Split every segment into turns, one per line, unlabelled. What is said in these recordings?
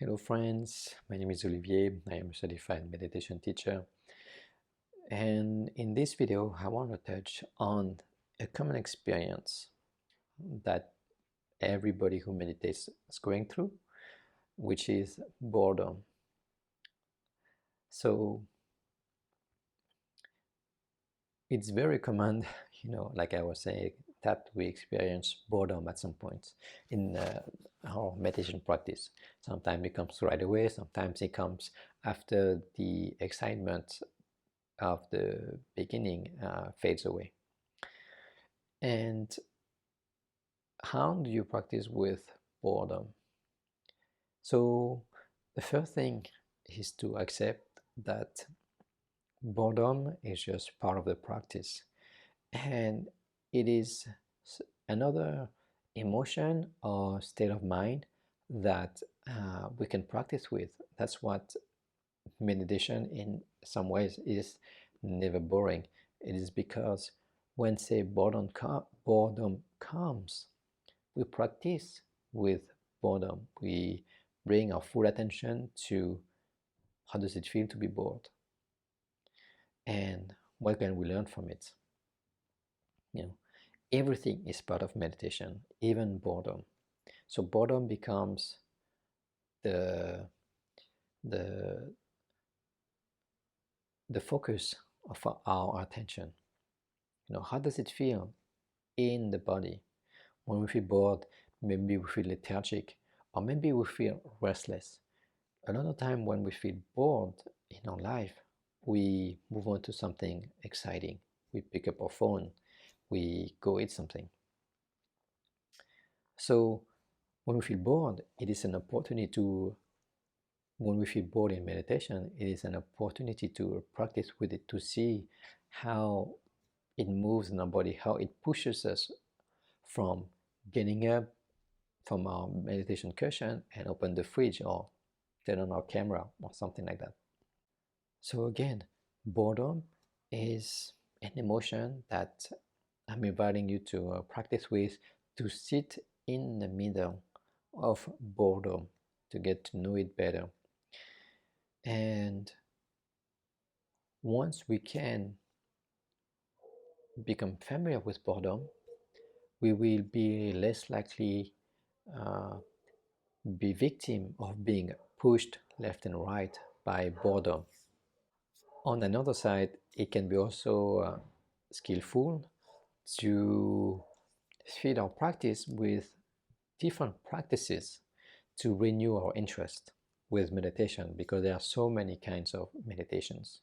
Hello friends, my name is Olivier. I am a certified meditation teacher, and in this video I want to touch on a common experience that everybody who meditates is going through, which is boredom. So it's very common, like I was saying, that we experience boredom at some point in our meditation practice. Sometimes it comes right away, sometimes it comes after the excitement of the beginning fades away. And how do you practice with boredom? So the first thing is to accept that boredom is just part of the practice, and it is another emotion or state of mind that we can practice with. That's what meditation in some ways is never boring. It is because when say boredom comes, we practice with boredom. We bring our full attention to how does it feel to be bored, and what can we learn from it. Everything is part of meditation, even boredom. So boredom becomes the the the focus of our attention. How does it feel in the body? When we feel bored, maybe we feel lethargic, or maybe we feel restless. A lot of time when we feel bored in our life, we move on to something exciting. We pick up our phone, we go eat something. So when we feel bored, it is an opportunity to, when we feel bored in meditation, it is an opportunity to practice with it, to see how it moves in our body, how it pushes us from getting up from our meditation cushion and open the fridge or turn on our camera or something like that. So again, boredom is an emotion that I'm inviting you to practice with, to sit in the middle of boredom, to get to know it better. And once we can become familiar with boredom, we will be less likely be victim of being pushed left and right by boredom. On another side, it can be also skillful to feed our practice with different practices to renew our interest with meditation, because there are so many kinds of meditations.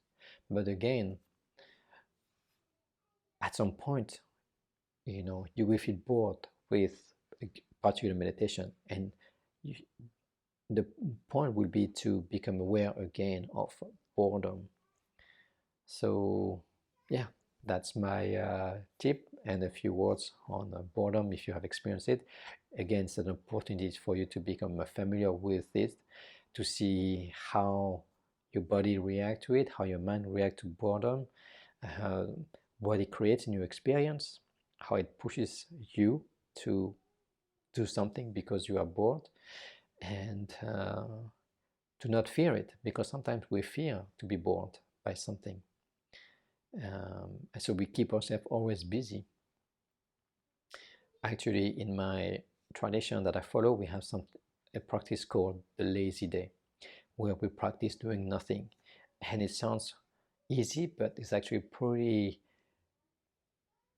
But again, at some point, you will feel bored with a particular meditation, and the point will be to become aware again of boredom. So yeah, that's my tip and a few words on boredom if you have experienced it. Again, it's an opportunity for you to become familiar with it, to see how your body reacts to it, how your mind reacts to boredom, what it creates in your experience, how it pushes you to do something because you are bored, and to not fear it, because sometimes we fear to be bored by something. And so we keep ourselves always busy. Actually, in my tradition that I follow, we have a practice called the lazy day, where we practice doing nothing. And it sounds easy, but it's actually pretty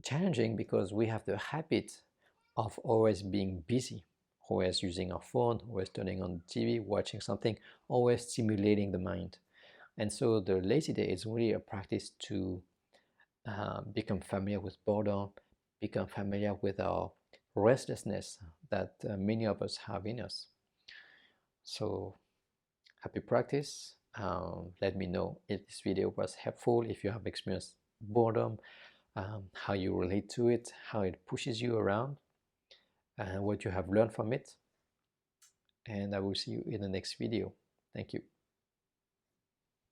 challenging, because we have the habit of always being busy, always using our phone, always turning on TV, watching something, always stimulating the mind. And so the lazy day is really a practice to become familiar with boredom, become familiar with our restlessness that many of us have in us. So happy practice. Let me know if this video was helpful, if you have experienced boredom, how you relate to it, how it pushes you around, what you have learned from it. And I will see you in the next video. Thank you.